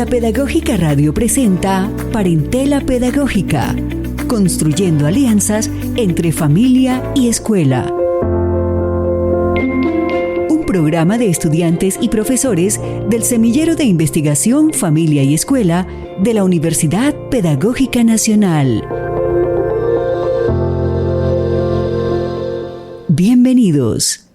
La Pedagógica Radio presenta Parentela Pedagógica, construyendo alianzas entre familia y escuela. Un programa de estudiantes y profesores del Semillero de Investigación Familia y Escuela de la Universidad Pedagógica Nacional. Bienvenidos.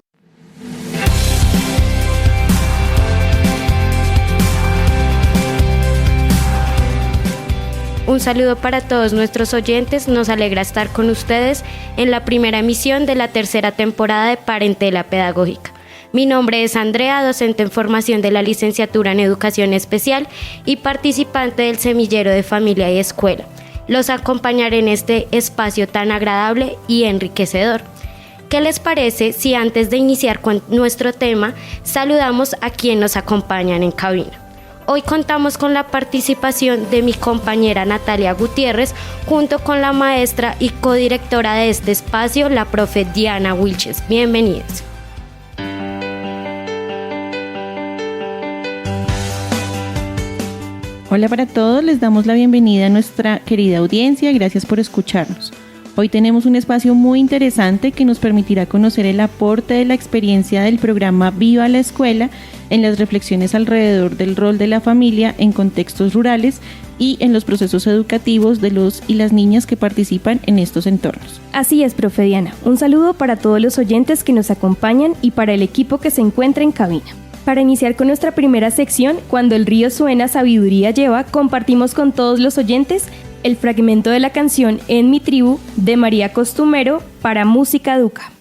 Un saludo para todos nuestros oyentes, nos alegra estar con ustedes en la primera emisión de la tercera temporada de Parentela Pedagógica. Mi nombre es Andrea, docente en formación de la licenciatura en Educación Especial y participante del Semillero de Familia y Escuela. Los acompañaré en este espacio tan agradable y enriquecedor. ¿Qué les parece si antes de iniciar con nuestro tema, saludamos a quienes nos acompañan en cabina? Hoy contamos con la participación de mi compañera Natalia Gutiérrez, junto con la maestra y codirectora de este espacio, la profe Diana Wilches. Bienvenidos. Hola para todos, les damos la bienvenida a nuestra querida audiencia, gracias por escucharnos. Hoy tenemos un espacio muy interesante que nos permitirá conocer el aporte de la experiencia del programa Viva la Escuela en las reflexiones alrededor del rol de la familia en contextos rurales y en los procesos educativos de los y las niñas que participan en estos entornos. Así es, profe Diana. Un saludo para todos los oyentes que nos acompañan y para el equipo que se encuentra en cabina. Para iniciar con nuestra primera sección, Cuando el río suena, sabiduría lleva, compartimos con todos los oyentes el fragmento de la canción En mi tribu de María Costumero para Música Educa.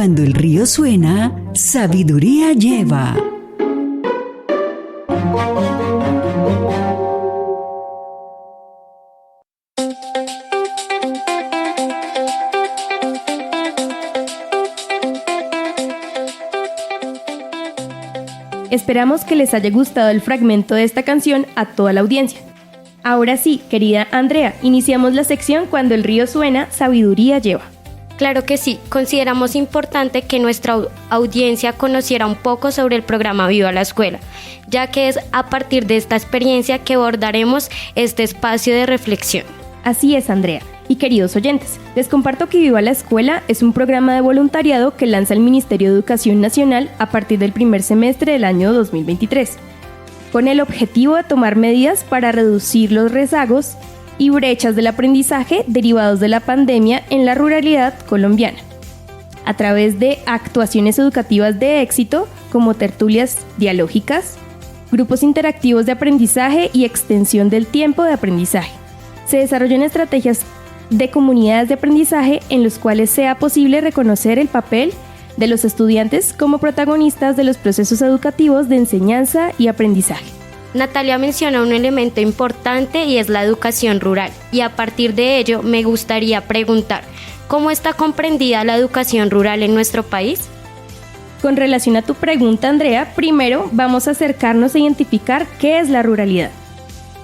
Cuando el río suena, sabiduría lleva. Esperamos que les haya gustado el fragmento de esta canción a toda la audiencia. Ahora sí, querida Andrea, iniciamos la sección Cuando el río suena, sabiduría lleva. Claro que sí, consideramos importante que nuestra audiencia conociera un poco sobre el programa Viva la Escuela, ya que es a partir de esta experiencia que abordaremos este espacio de reflexión. Así es, Andrea. Y queridos oyentes, les comparto que Viva la Escuela es un programa de voluntariado que lanza el Ministerio de Educación Nacional a partir del primer semestre del año 2023, con el objetivo de tomar medidas para reducir los rezagos y brechas del aprendizaje derivados de la pandemia en la ruralidad colombiana, a través de actuaciones educativas de éxito como tertulias dialógicas, grupos interactivos de aprendizaje y extensión del tiempo de aprendizaje. Se desarrollan estrategias de comunidades de aprendizaje en los cuales sea posible reconocer el papel de los estudiantes como protagonistas de los procesos educativos de enseñanza y aprendizaje. Natalia menciona un elemento importante y es la educación rural, y a partir de ello me gustaría preguntar, ¿cómo está comprendida la educación rural en nuestro país? Con relación a tu pregunta, Andrea, primero vamos a acercarnos a identificar qué es la ruralidad.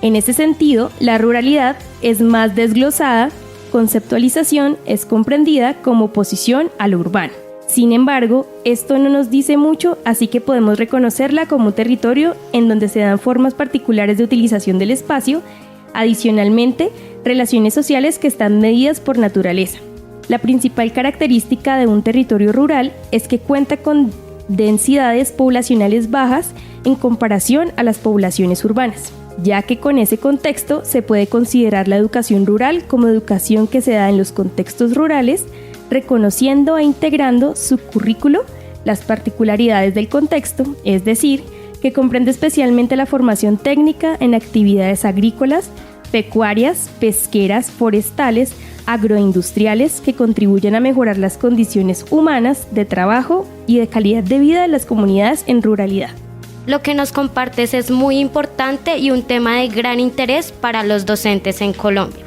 En ese sentido, la ruralidad es más desglosada, conceptualización es comprendida como oposición a lo urbano. Sin embargo, esto no nos dice mucho, así que podemos reconocerla como un territorio en donde se dan formas particulares de utilización del espacio, adicionalmente, relaciones sociales que están medidas por naturaleza. La principal característica de un territorio rural es que cuenta con densidades poblacionales bajas en comparación a las poblaciones urbanas, ya que con ese contexto se puede considerar la educación rural como educación que se da en los contextos rurales, reconociendo e integrando su currículo, las particularidades del contexto, es decir, que comprende especialmente la formación técnica en actividades agrícolas, pecuarias, pesqueras, forestales, agroindustriales que contribuyen a mejorar las condiciones humanas de trabajo y de calidad de vida de las comunidades en ruralidad. Lo que nos compartes es muy importante y un tema de gran interés para los docentes en Colombia.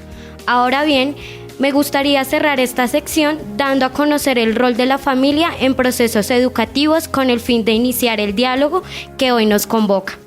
Ahora bien, me gustaría cerrar esta sección dando a conocer el rol de la familia en procesos educativos con el fin de iniciar el diálogo que hoy nos convoca.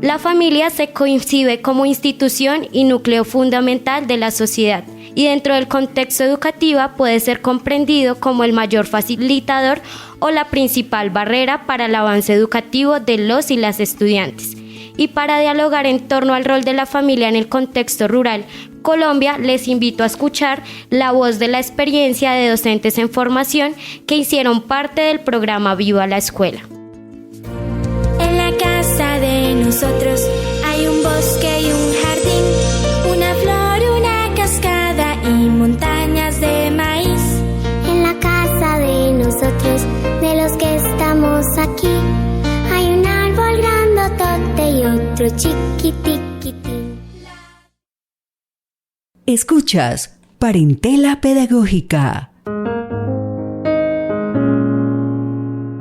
La familia se concibe como institución y núcleo fundamental de la sociedad y dentro del contexto educativo puede ser comprendido como el mayor facilitador o la principal barrera para el avance educativo de los y las estudiantes. Y para dialogar en torno al rol de la familia en el contexto rural Colombia, les invito a escuchar la voz de la experiencia de docentes en formación que hicieron parte del programa Viva la Escuela. En la casa de nosotros hay un bosque y un jardín, una flor, una cascada y montañas de maíz. En la casa de nosotros, de los que estamos aquí, hay un árbol grandotote y otro chiquitiquitín. Escuchas Parentela Pedagógica.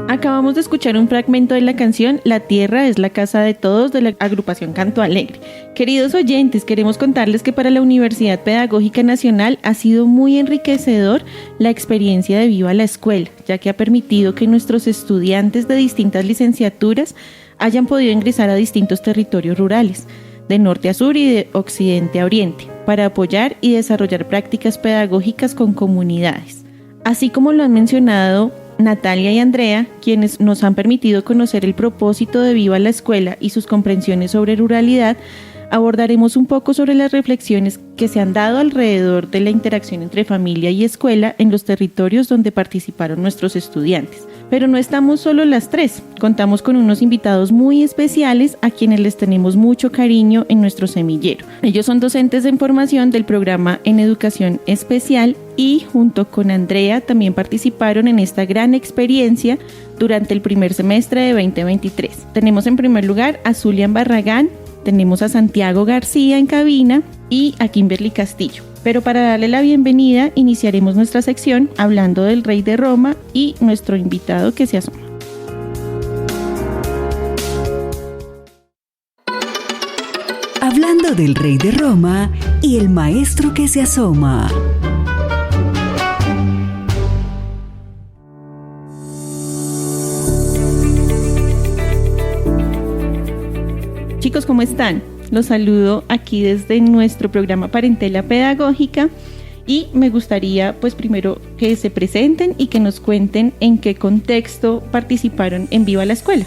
Acabamos de escuchar un fragmento de la canción La Tierra es la Casa de Todos de la agrupación Canto Alegre. Queridos oyentes, queremos contarles que para la Universidad Pedagógica Nacional ha sido muy enriquecedor la experiencia de Viva la Escuela, ya que ha permitido que nuestros estudiantes de distintas licenciaturas hayan podido ingresar a distintos territorios rurales, de norte a sur y de occidente a oriente, para apoyar y desarrollar prácticas pedagógicas con comunidades. Así como lo han mencionado Natalia y Andrea, quienes nos han permitido conocer el propósito de Viva la Escuela y sus comprensiones sobre ruralidad, abordaremos un poco sobre las reflexiones que se han dado alrededor de la interacción entre familia y escuela en los territorios donde participaron nuestros estudiantes. Pero no estamos solo las tres, contamos con unos invitados muy especiales a quienes les tenemos mucho cariño en nuestro semillero. Ellos son docentes en formación del programa en educación especial y junto con Andrea también participaron en esta gran experiencia durante el primer semestre de 2023. Tenemos en primer lugar a Zulian Barragán, tenemos a Santiago García en cabina y a Kimberly Castillo. Pero para darle la bienvenida, iniciaremos nuestra sección hablando del Rey de Roma y nuestro invitado que se asoma. Hablando del Rey de Roma y el maestro que se asoma. Chicos, ¿cómo están? Los saludo aquí desde nuestro programa Parentela Pedagógica y me gustaría pues primero que se presenten y que nos cuenten en qué contexto participaron en Viva la Escuela.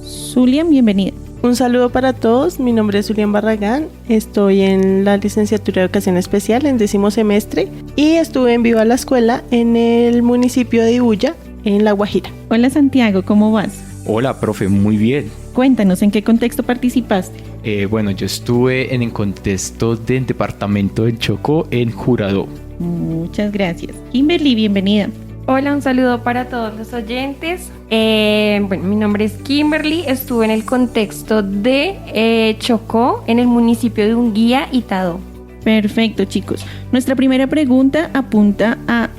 Zulian, bienvenida. Un saludo para todos, mi nombre es Zulian Barragán, estoy en la licenciatura de Educación Especial en 10º semestre y estuve en Viva la Escuela en el municipio de Ibuya, en La Guajira. Hola Santiago, ¿cómo vas? Hola, profe, muy bien. Cuéntanos, ¿en qué contexto participaste? Bueno, yo estuve en el contexto del departamento del Chocó en Jurado. Muchas gracias. Kimberly, bienvenida. Hola, un saludo para todos los oyentes. Mi nombre es Kimberly, estuve en el contexto de Chocó, en el municipio de Unguía, Itadó. Perfecto, chicos. Nuestra primera pregunta apunta a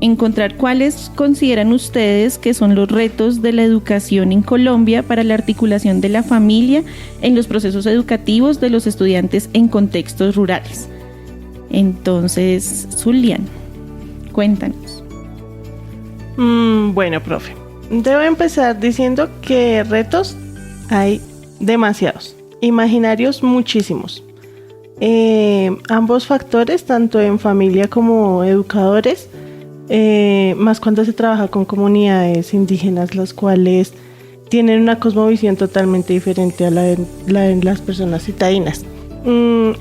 encontrar cuáles consideran ustedes que son los retos de la educación en Colombia para la articulación de la familia en los procesos educativos de los estudiantes en contextos rurales. Entonces, Zulian, cuéntanos. Bueno, profe, debo empezar diciendo que retos hay demasiados, imaginarios muchísimos. Ambos factores, tanto en familia como educadores, más cuando se trabaja con comunidades indígenas, las cuales tienen una cosmovisión totalmente diferente a la de las personas citadinas.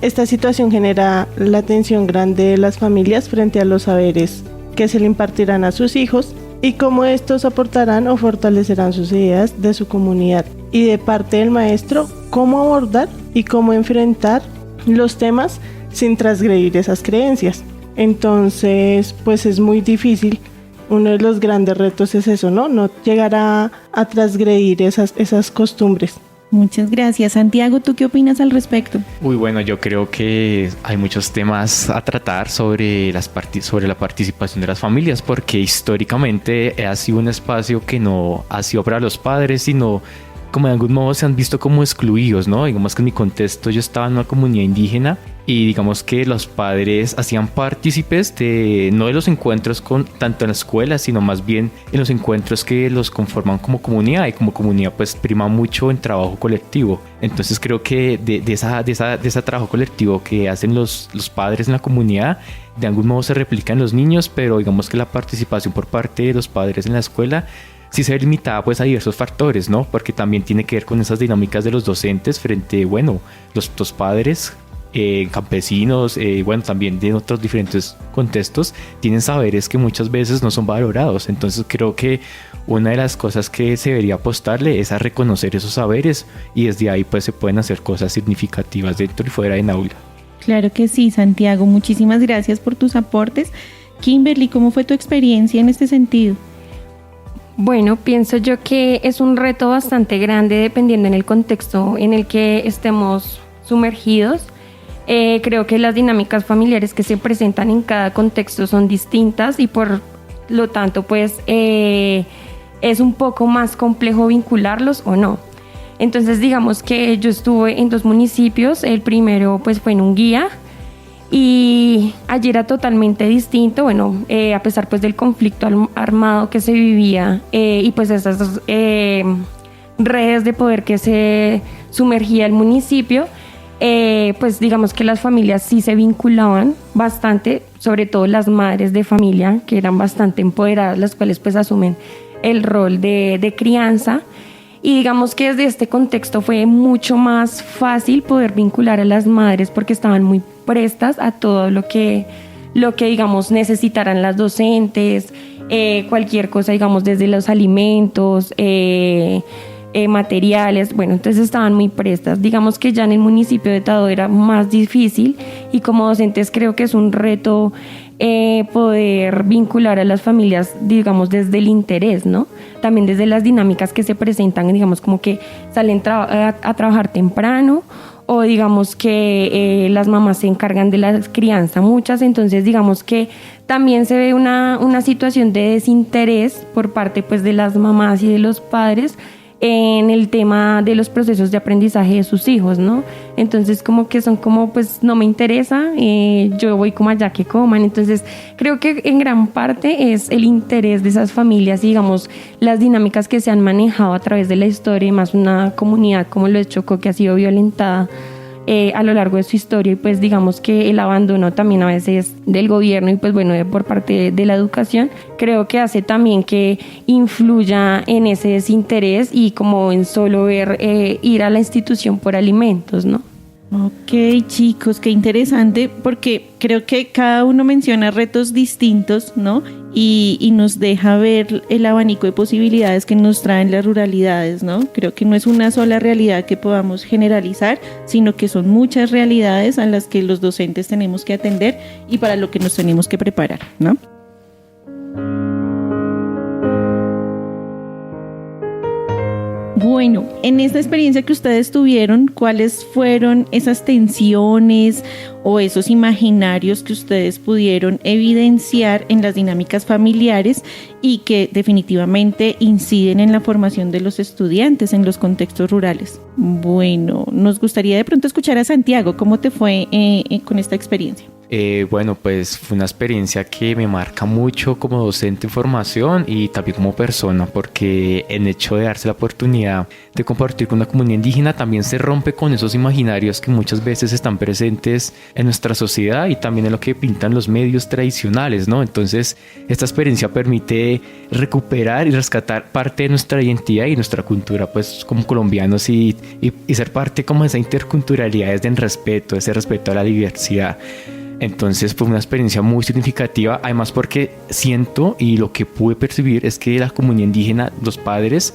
Esta situación genera la atención grande de las familias frente a los saberes que se le impartirán a sus hijos y cómo estos aportarán o fortalecerán sus ideas de su comunidad, y de parte del maestro cómo abordar y cómo enfrentar los temas sin transgredir esas creencias. Entonces, pues es muy difícil. Uno de los grandes retos es eso, ¿no? No llegar a transgredir esas costumbres Muchas gracias. Santiago, ¿tú qué opinas al respecto? Bueno, yo creo que hay muchos temas a tratar sobre la participación de las familias, porque históricamente ha sido un espacio que no ha sido para los padres, sino como de algún modo se han visto como excluidos, ¿no? Digamos que en mi contexto yo estaba en una comunidad indígena y digamos que los padres hacían partícipes no de los encuentros tanto en la escuela, sino más bien en los encuentros que los conforman como comunidad, y como comunidad pues prima mucho en trabajo colectivo. Entonces creo que de ese trabajo colectivo que hacen los padres en la comunidad, de algún modo se replica en los niños, pero digamos que la participación por parte de los padres en la escuela sí se ve limitada pues a diversos factores, ¿no? Porque también tiene que ver con esas dinámicas de los docentes frente, los padres, campesinos, también de otros diferentes contextos, tienen saberes que muchas veces no son valorados. Entonces creo que una de las cosas que se debería apostarle es a reconocer esos saberes, y desde ahí pues se pueden hacer cosas significativas dentro y fuera del aula. Claro que sí, Santiago, muchísimas gracias por tus aportes. Kimberly, ¿cómo fue tu experiencia en este sentido? Bueno, pienso yo que es un reto bastante grande dependiendo en el contexto en el que estemos sumergidos. Creo que las dinámicas familiares que se presentan en cada contexto son distintas y por lo tanto pues es un poco más complejo vincularlos o no. Entonces digamos que yo estuve en 2 municipios, el primero pues fue en Unguía y allí era totalmente distinto, a pesar pues del conflicto armado que se vivía y pues esas redes de poder que se sumergía el municipio, pues digamos que las familias sí se vinculaban bastante, sobre todo las madres de familia que eran bastante empoderadas, las cuales pues asumen el rol de crianza. Y digamos que desde este contexto fue mucho más fácil poder vincular a las madres porque estaban muy prestas a todo lo que digamos necesitaran las docentes, cualquier cosa, digamos desde los alimentos, materiales, entonces estaban muy prestas. Digamos que ya en el municipio de Tadó era más difícil y como docentes creo que es un reto poder vincular a las familias, digamos, desde el interés, ¿no? También desde las dinámicas que se presentan, digamos, como que salen a trabajar temprano o digamos que las mamás se encargan de la crianza, muchas, entonces digamos que también se ve una situación de desinterés por parte pues de las mamás y de los padres en el tema de los procesos de aprendizaje de sus hijos, ¿no? Entonces como que son como pues no me interesa, yo voy como allá que coman. Entonces creo que en gran parte es el interés de esas familias y digamos las dinámicas que se han manejado a través de la historia y más una comunidad como lo es Chocó que ha sido violentada a lo largo de su historia y pues digamos que el abandono también a veces del gobierno y pues por parte de la educación creo que hace también que influya en ese desinterés y como en solo ver ir a la institución por alimentos, ¿no? Ok, chicos, qué interesante, porque creo que cada uno menciona retos distintos, ¿no? Y nos deja ver el abanico de posibilidades que nos traen las ruralidades, ¿no? Creo que no es una sola realidad que podamos generalizar, sino que son muchas realidades a las que los docentes tenemos que atender y para lo que nos tenemos que preparar, ¿no? Bueno, en esta experiencia que ustedes tuvieron, ¿cuáles fueron esas tensiones o esos imaginarios que ustedes pudieron evidenciar en las dinámicas familiares y que definitivamente inciden en la formación de los estudiantes en los contextos rurales? Bueno, nos gustaría de pronto escuchar a Santiago. ¿Cómo te fue con esta experiencia? Pues fue una experiencia que me marca mucho como docente en formación y también como persona, porque el hecho de darse la oportunidad de compartir con una comunidad indígena también se rompe con esos imaginarios que muchas veces están presentes en nuestra sociedad y también en lo que pintan los medios tradicionales, ¿no? Entonces esta experiencia permite recuperar y rescatar parte de nuestra identidad y nuestra cultura pues como colombianos y ser parte como de esa interculturalidad desde el respeto, ese respeto a la diversidad. Entonces fue una experiencia muy significativa, además porque siento y lo que pude percibir es que la comunidad indígena, los padres,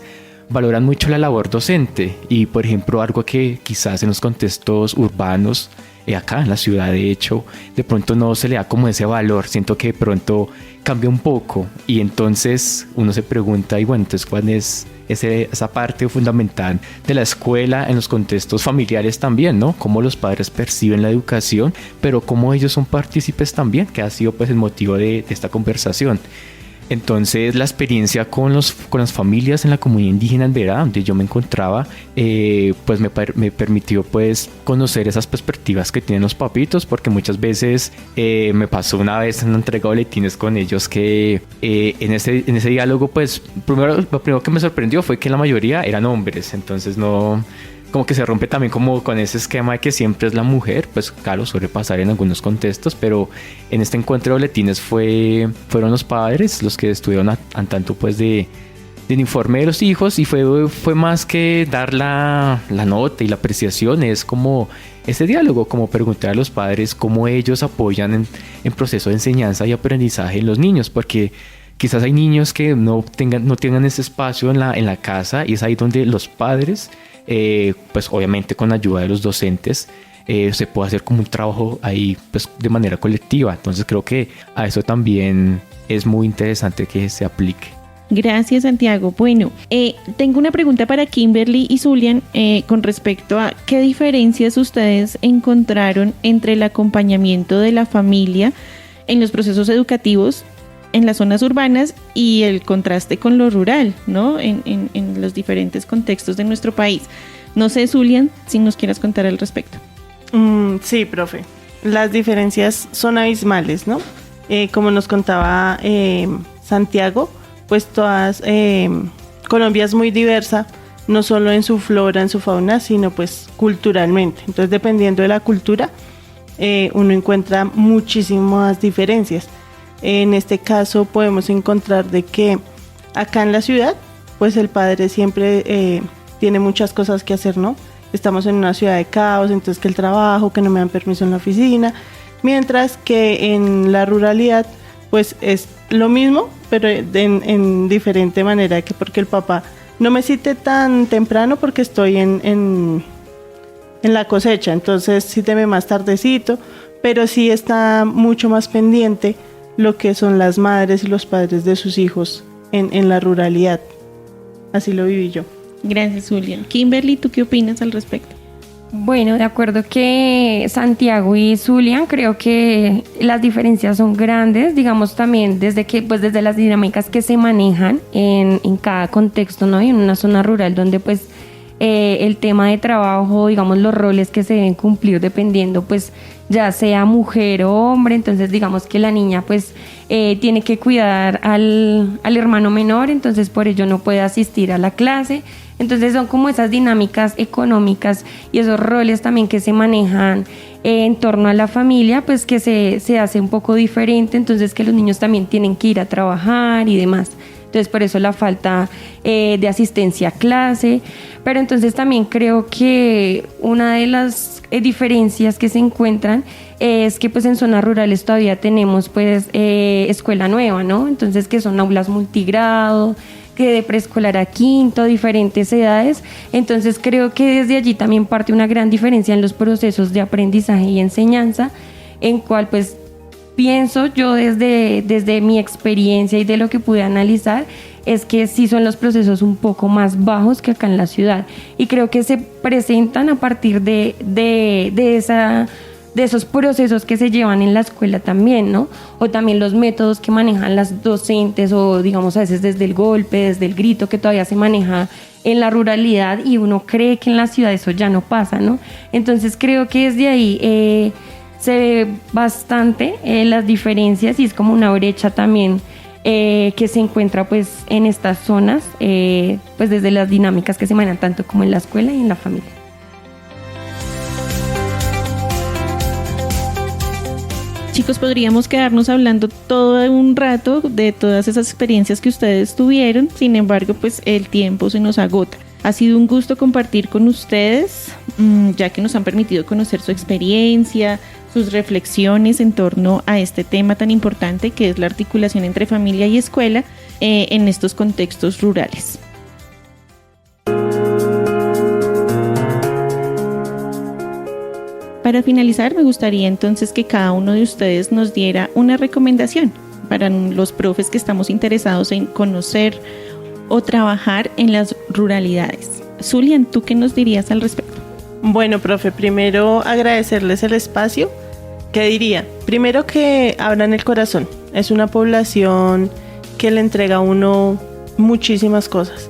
valoran mucho la labor docente y por ejemplo algo que quizás en los contextos urbanos acá en la ciudad. De hecho, de pronto no se le da como ese valor, siento que de pronto cambia un poco y entonces uno se pregunta, y bueno, entonces ¿cuál es esa parte fundamental de la escuela en los contextos familiares también, ¿no? Cómo los padres perciben la educación, pero cómo ellos son partícipes también, que ha sido pues el motivo de esta conversación. Entonces la experiencia con las familias en la comunidad indígena en Verá, donde yo me encontraba, pues me permitió pues conocer esas perspectivas que tienen los papitos, porque muchas veces me pasó una vez en una entrega de boletines con ellos que en ese diálogo pues lo primero que me sorprendió fue que la mayoría eran hombres, entonces no... como que se rompe también como con ese esquema de que siempre es la mujer, pues claro, suele pasar en algunos contextos, pero en este encuentro de boletines fueron los padres los que estuvieron al tanto pues del informe de los hijos, y fue más que dar la nota y la apreciación, es como ese diálogo, como preguntar a los padres cómo ellos apoyan en proceso de enseñanza y aprendizaje en los niños, porque quizás hay niños que no tengan ese espacio en la casa, y es ahí donde los padres, pues obviamente con la ayuda de los docentes, se puede hacer como un trabajo ahí pues de manera colectiva. Entonces creo que a eso también es muy interesante que se aplique. Gracias, Santiago. Bueno, tengo una pregunta para Kimberly y Zulian con respecto a qué diferencias ustedes encontraron entre el acompañamiento de la familia en los procesos educativos en las zonas urbanas y el contraste con lo rural, ¿no? En los diferentes contextos de nuestro país. No sé, Zulian, si nos quieras contar al respecto. Sí, profe. Las diferencias son abismales, ¿no? Como nos contaba Santiago, pues Colombia es muy diversa, no solo en su flora, en su fauna, sino pues culturalmente. Entonces, dependiendo de la cultura, uno encuentra muchísimas diferencias. En este caso podemos encontrar de que acá en la ciudad, pues el padre siempre tiene muchas cosas que hacer, ¿no? Estamos en una ciudad de caos, entonces que el trabajo, que no me dan permiso en la oficina, mientras que en la ruralidad, pues es lo mismo, pero en diferente manera, que porque el papá no me cite tan temprano porque estoy en la cosecha, entonces cíteme más tardecito, pero sí está mucho más pendiente lo que son las madres y los padres de sus hijos en la ruralidad. Así lo viví yo. Gracias, Zulian. Kimberly, ¿tú qué opinas al respecto? Bueno, de acuerdo que Santiago y Zulian, creo que las diferencias son grandes, digamos también desde las dinámicas que se manejan en cada contexto, ¿no? Y en una zona rural donde pues el tema de trabajo, digamos los roles que se deben cumplir dependiendo pues ya sea mujer o hombre, entonces digamos que la niña pues tiene que cuidar al hermano menor, entonces por ello no puede asistir a la clase. Entonces son como esas dinámicas económicas y esos roles también que se manejan en torno a la familia, pues que se hace un poco diferente, entonces que los niños también tienen que ir a trabajar y demás. Entonces por eso la falta de asistencia a clase, pero entonces también creo que una de las diferencias que se encuentran es que pues en zonas rurales todavía tenemos pues escuela nueva, ¿no? Entonces que son aulas multigrado, que de preescolar a quinto, diferentes edades. Entonces creo que desde allí también parte una gran diferencia en los procesos de aprendizaje y enseñanza, en cual pues pienso yo desde mi experiencia y de lo que pude analizar, es que sí son los procesos un poco más bajos que acá en la ciudad. Y creo que se presentan a partir de esos procesos que se llevan en la escuela también, ¿no? O también los métodos que manejan las docentes, o digamos a veces desde el golpe, desde el grito, que todavía se maneja en la ruralidad y uno cree que en la ciudad eso ya no pasa, ¿no? Entonces creo que desde ahí se ve bastante las diferencias, y es como una brecha también que se encuentra pues en estas zonas, pues desde las dinámicas que se manejan tanto como en la escuela y en la familia. Chicos, podríamos quedarnos hablando todo un rato de todas esas experiencias que ustedes tuvieron, sin embargo, pues el tiempo se nos agota. Ha sido un gusto compartir con ustedes, ya que nos han permitido conocer su experiencia, sus reflexiones en torno a este tema tan importante que es la articulación entre familia y escuela en estos contextos rurales. Para finalizar, me gustaría entonces que cada uno de ustedes nos diera una recomendación para los profes que estamos interesados en conocer o trabajar en las ruralidades. Zulian, ¿tú qué nos dirías al respecto? Bueno, profe, primero agradecerles el espacio. ¿Qué diría? Primero que abran el corazón. Es una población que le entrega a uno muchísimas cosas,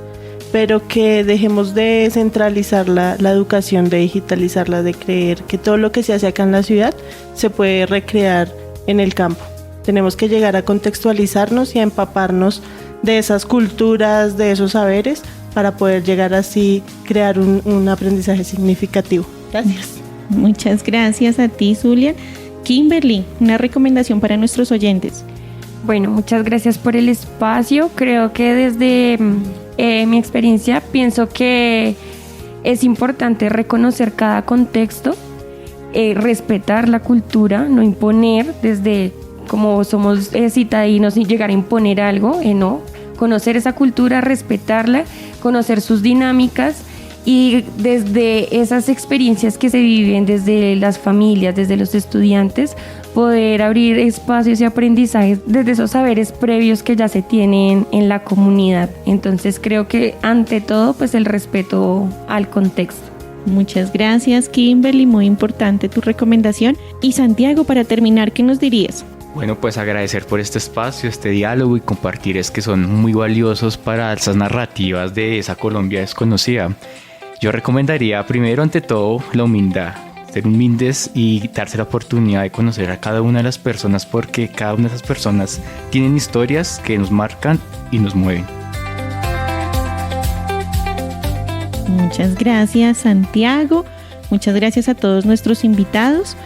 pero que dejemos de centralizar la educación, de digitalizarla, de creer que todo lo que se hace acá en la ciudad se puede recrear en el campo. Tenemos que llegar a contextualizarnos y a empaparnos de esas culturas, de esos saberes, para poder llegar así crear un aprendizaje significativo. Gracias. Muchas gracias a ti, Zulian. Kimberly, una recomendación para nuestros oyentes. Bueno, muchas gracias por el espacio. Creo que desde mi experiencia pienso que es importante reconocer cada contexto, respetar la cultura, no imponer desde como somos citadinos y llegar a imponer algo, no. Conocer esa cultura, respetarla, conocer sus dinámicas y desde esas experiencias que se viven desde las familias, desde los estudiantes, poder abrir espacios y aprendizajes desde esos saberes previos que ya se tienen en la comunidad. Entonces creo que ante todo pues el respeto al contexto. Muchas gracias, Kimberly, muy importante tu recomendación. Y Santiago, para terminar, ¿qué nos dirías? Bueno, pues agradecer por este espacio, este diálogo y compartir es que son muy valiosos para esas narrativas de esa Colombia desconocida. Yo recomendaría primero ante todo la humildad, ser humildes y darse la oportunidad de conocer a cada una de las personas porque cada una de esas personas tienen historias que nos marcan y nos mueven. Muchas gracias, Santiago. Muchas gracias a todos nuestros invitados.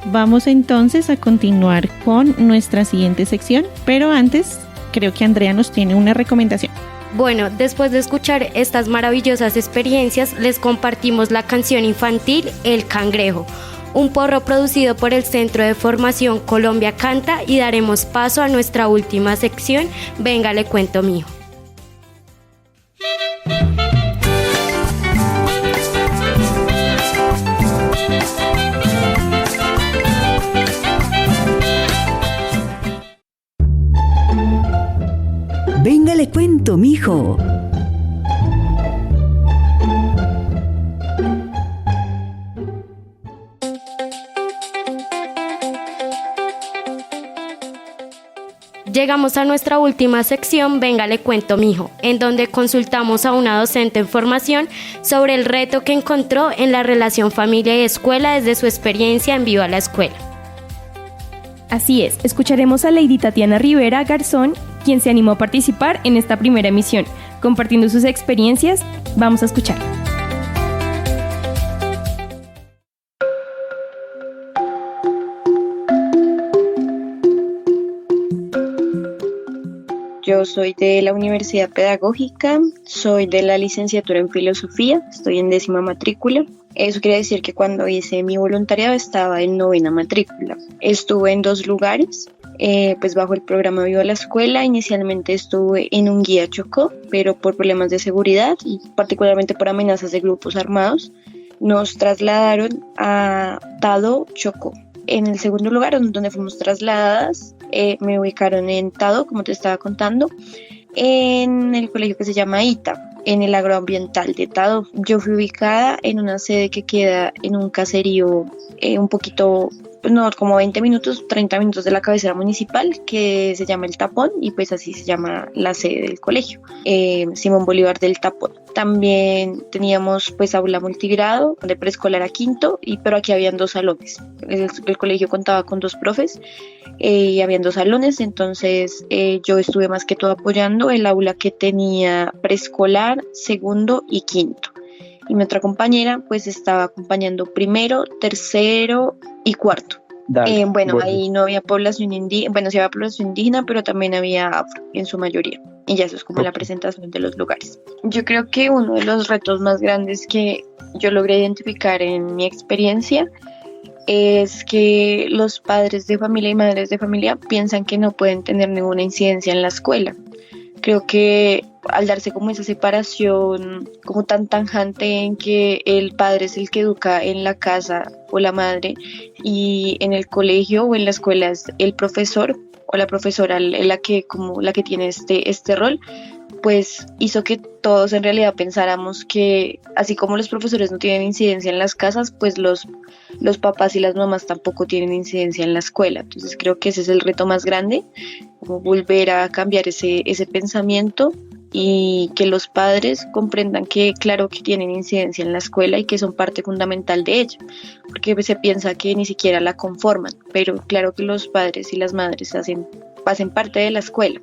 Vamos entonces a continuar con nuestra siguiente sección, pero antes creo que Andrea nos tiene una recomendación. Bueno, después de escuchar estas maravillosas experiencias, les compartimos la canción infantil El Cangrejo, un porro producido por el Centro de Formación Colombia Canta, y daremos paso a nuestra última sección, Venga, le cuento mijo. Venga, le cuento, mijo. Llegamos a nuestra última sección, Venga, le cuento mijo, en donde consultamos a una docente en formación sobre el reto que encontró en la relación familia y escuela desde su experiencia en Viva la Escuela. Así es, escucharemos a Lady Tatiana Rivera Garzón, quien se animó a participar en esta primera emisión. Compartiendo sus experiencias, vamos a escucharla. Yo soy de la Universidad Pedagógica, soy de la licenciatura en Filosofía, estoy en 10ª matrícula. Eso quiere decir que cuando hice mi voluntariado estaba en 9ª matrícula. Estuve en 2 lugares, pues bajo el programa Viva la Escuela. Inicialmente estuve en Unguía, Chocó, pero por problemas de seguridad y particularmente por amenazas de grupos armados, nos trasladaron a Tado, Chocó. En el segundo lugar donde fuimos trasladadas, me ubicaron en Tado, como te estaba contando, en el colegio que se llama ITA, en el agroambiental de Tado. Yo fui ubicada en una sede que queda en un caserío un poquito, no, como 20 minutos, 30 minutos de la cabecera municipal, que se llama El Tapón, y pues así se llama la sede del colegio, Simón Bolívar del Tapón. También teníamos pues aula multigrado de preescolar a quinto, pero aquí habían 2 salones. El colegio contaba con 2 profes y habían 2 salones, entonces yo estuve más que todo apoyando el aula que tenía preescolar, segundo y quinto. Y mi otra compañera pues estaba acompañando primero, tercero y cuarto. Bueno, ahí no había población indígena, bueno, sí había población indígena, pero también había afro en su mayoría. Y ya eso es como la presentación de los lugares. Yo creo que uno de los retos más grandes que yo logré identificar en mi experiencia es que los padres de familia y madres de familia piensan que no pueden tener ninguna incidencia en la escuela. Creo que al darse como esa separación como tan tajante en que el padre es el que educa en la casa o la madre, y en el colegio o en la escuela es el profesor o la profesora la que tiene este rol, pues hizo que todos en realidad pensáramos que así como los profesores no tienen incidencia en las casas, pues los papás y las mamás tampoco tienen incidencia en la escuela. Entonces creo que ese es el reto más grande, como volver a cambiar ese pensamiento y que los padres comprendan que claro que tienen incidencia en la escuela y que son parte fundamental de ella, porque se piensa que ni siquiera la conforman, pero claro que los padres y las madres hacen parte de la escuela.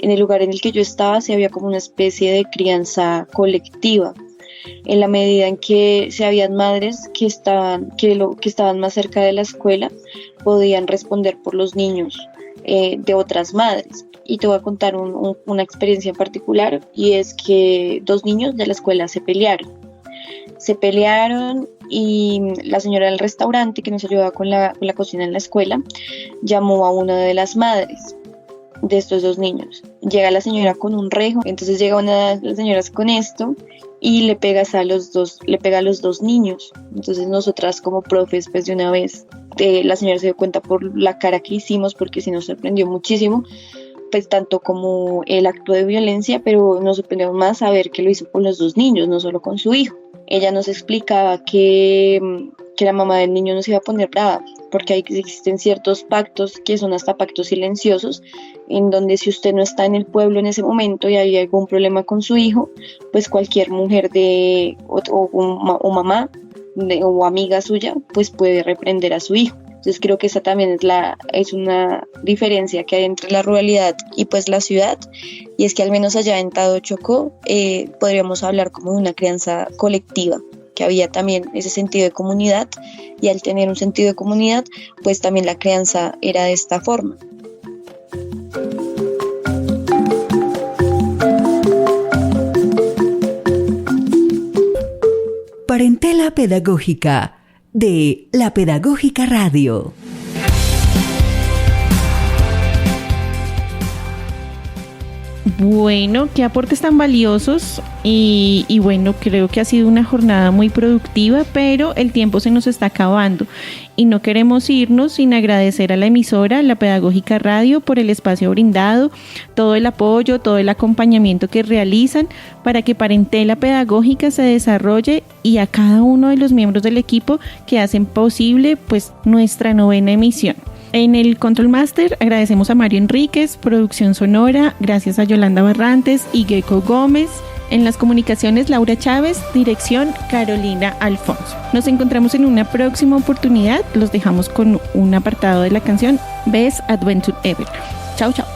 En el lugar en el que yo estaba se había como una especie de crianza colectiva, en la medida en que si habían madres que estaban más cerca de la escuela, podían responder por los niños de otras madres. Y te voy a contar una experiencia en particular, y es que 2 niños de la escuela se pelearon y la señora del restaurante que nos ayudaba con la cocina en la escuela llamó a una de las madres de estos 2 niños. Llega la señora con un rejo, entonces llega una de las señoras con esto y le pega a los 2 niños. Entonces nosotras como profes, pues de una vez la señora se dio cuenta por la cara que hicimos, porque sí nos sorprendió muchísimo, pues tanto como el acto de violencia, pero nos sorprendió más saber que lo hizo con los 2 niños, no solo con su hijo. Ella nos explicaba que la mamá del niño no se iba a poner brava, porque existen ciertos pactos que son hasta pactos silenciosos, en donde si usted no está en el pueblo en ese momento y hay algún problema con su hijo, pues cualquier mujer o mamá o amiga suya pues puede reprender a su hijo. Entonces creo que esa también es una diferencia que hay entre la ruralidad y pues la ciudad, y es que al menos allá en Tado Chocó podríamos hablar como de una crianza colectiva, que había también ese sentido de comunidad, y al tener un sentido de comunidad pues también la crianza era de esta forma. Parentela Pedagógica de La Pedagógica Radio. Bueno, qué aportes tan valiosos y bueno, creo que ha sido una jornada muy productiva, pero el tiempo se nos está acabando y no queremos irnos sin agradecer a la emisora, La Pedagógica Radio, por el espacio brindado, todo el apoyo, todo el acompañamiento que realizan para que Parentela Pedagógica se desarrolle, y a cada uno de los miembros del equipo que hacen posible pues nuestra 9ª emisión. En el Control Master agradecemos a Mario Enríquez, producción sonora, gracias a Yolanda Barrantes y Gecko Gómez. En las comunicaciones, Laura Chávez, dirección Carolina Alfonso. Nos encontramos en una próxima oportunidad. Los dejamos con un apartado de la canción Best Adventure Ever. Chao, chao.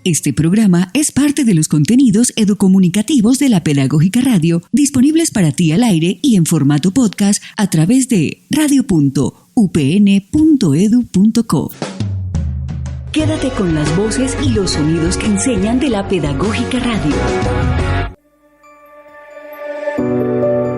Este programa es parte de los contenidos educomunicativos de La Pedagógica Radio, disponibles para ti al aire y en formato podcast a través de radio.upn.edu.co. Quédate con las voces y los sonidos que enseñan de La Pedagógica Radio.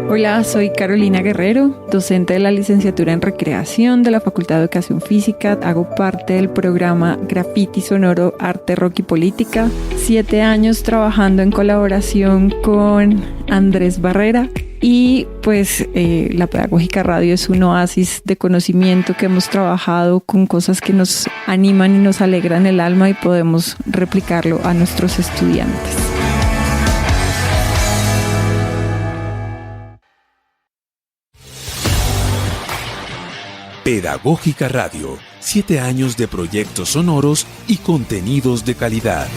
Hola, soy Carolina Guerrero, docente de la licenciatura en Recreación de la Facultad de Educación Física. Hago parte del programa Graffiti Sonoro, Arte, Rock y Política. 7 años trabajando en colaboración con Andrés Barrera. Y pues La Pedagógica Radio es un oasis de conocimiento que hemos trabajado con cosas que nos animan y nos alegran el alma, y podemos replicarlo a nuestros estudiantes. Pedagógica Radio, 7 años de proyectos sonoros y contenidos de calidad.